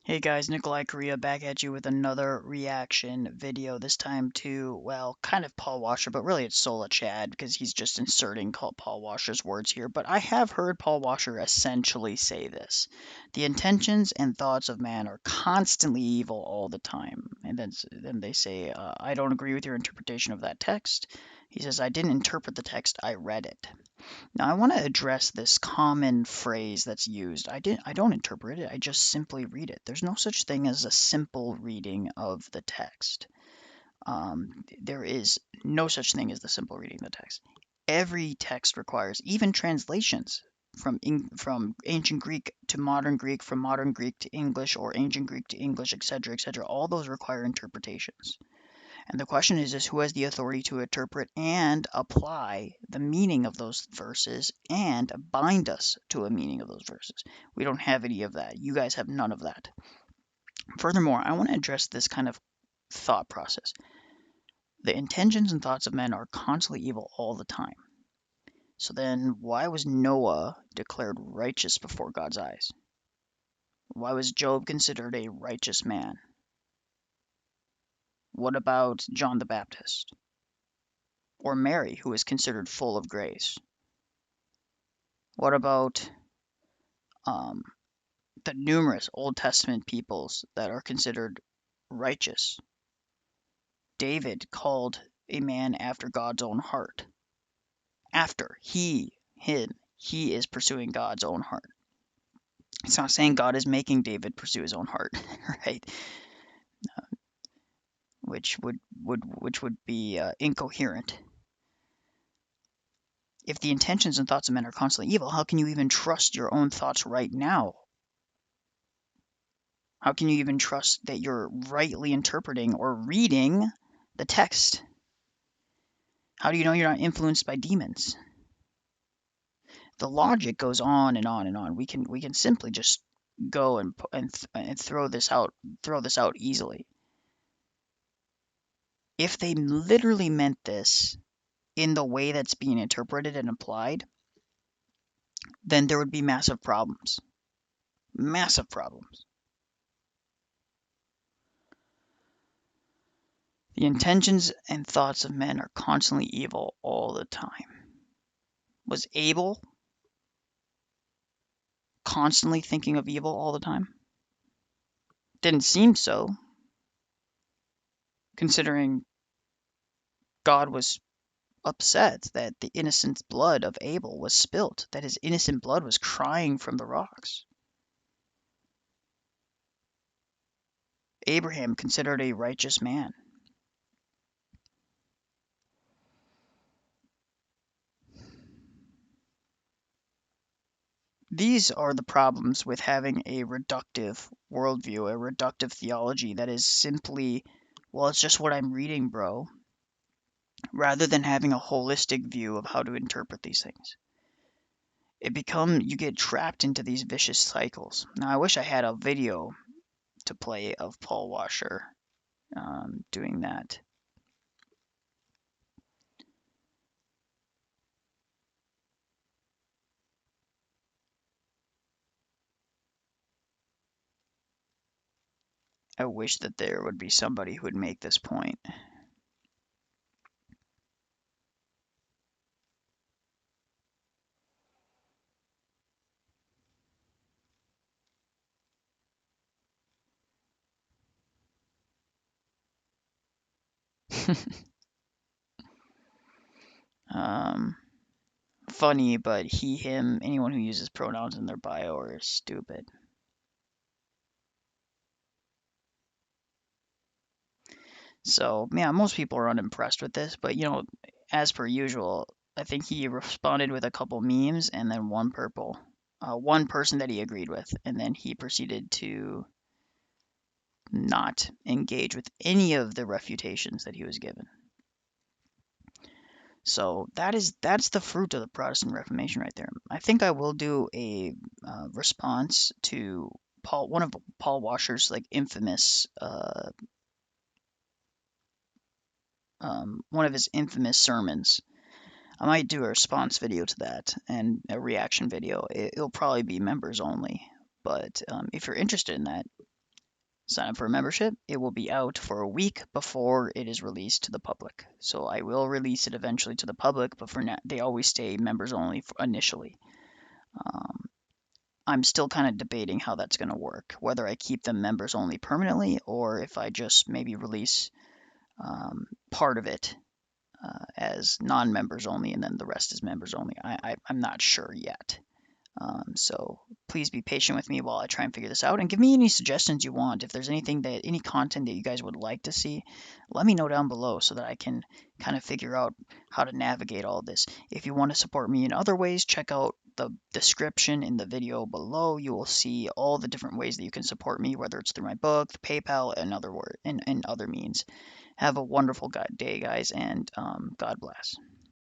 Hey guys, Nicholai back at you with another reaction video, this time to, well, kind of Paul Washer, but really it's Sola Chad because he's just inserting Paul Washer's words here. But I have heard Paul Washer essentially say this: the intentions and thoughts of man are constantly evil all the time. And then they say, I don't agree with your interpretation of that text. He says, I didn't interpret the text, I read it. Now, I want to address this common phrase that's used. I don't interpret it, I just simply read it. There's no such thing as a simple reading of the text. There is no such thing as the simple reading of the text. Every text requires, even translations from ancient Greek to modern Greek, from modern Greek to English, or ancient Greek to English, etc., etc. All those require interpretations. And the question is who has the authority to interpret and apply the meaning of those verses and bind us to a meaning of those verses? We don't have any of that. You guys have none of that. Furthermore, I want to address this kind of thought process. The intentions and thoughts of men are constantly evil all the time. So then, why was Noah declared righteous before God's eyes? Why was Job considered a righteous man? What about John the Baptist? Or Mary, who is considered full of grace? What about the numerous Old Testament peoples that are considered righteous? David called a man after God's own heart. After he is pursuing God's own heart. It's not saying God is making David pursue his own heart, right? Which would be incoherent. If the intentions and thoughts of men are constantly evil, how can you even trust your own thoughts right now? How can you even trust that you're rightly interpreting or reading the text? How do you know you're not influenced by demons? The logic goes on and on and on. We can simply just go and throw this out easily. If they literally meant this in the way that's being interpreted and applied, then there would be massive problems. Massive problems. The intentions and thoughts of men are constantly evil all the time. Was Abel constantly thinking of evil all the time? Didn't seem so, considering God was upset that the innocent blood of Abel was spilt, that his innocent blood was crying from the rocks. Abraham considered a righteous man. These are the problems with having a reductive worldview, a reductive theology that is simply, well, it's just what I'm reading, bro, rather than having a holistic view of how to interpret these things. You get trapped into these vicious cycles. Now, I wish I had a video to play of Paul Washer doing that. I wish that there would be somebody who would make this point. Funny, but he, him, anyone who uses pronouns in their bio are stupid. So, yeah, most people are unimpressed with this, but as per usual, I think he responded with a couple memes and then one person that he agreed with, and then he proceeded to not engage with any of the refutations that he was given. So that's the fruit of the Protestant Reformation right there. I think I will do a response to one of Paul Washer's infamous one of his infamous sermons. I might do a response video to that and a reaction video. It'll probably be members only, but if you're interested in that, sign up for a membership. It will be out for a week before it is released to the public. So I will release it eventually to the public, but for now, they always stay members only initially. I'm still kind of debating how that's going to work, whether I keep them members only permanently or if I just maybe release part of it as non-members only and then the rest is members only. I'm not sure yet. So please be patient with me while I try and figure this out, and give me any suggestions you want. If there's any content that you guys would like to see, let me know down below so that I can kind of figure out how to navigate all this. If you want to support me in other ways, check out the description in the video below. You will see all the different ways that you can support me, whether it's through my book, the PayPal, and other means. Have a wonderful day, guys, and God bless.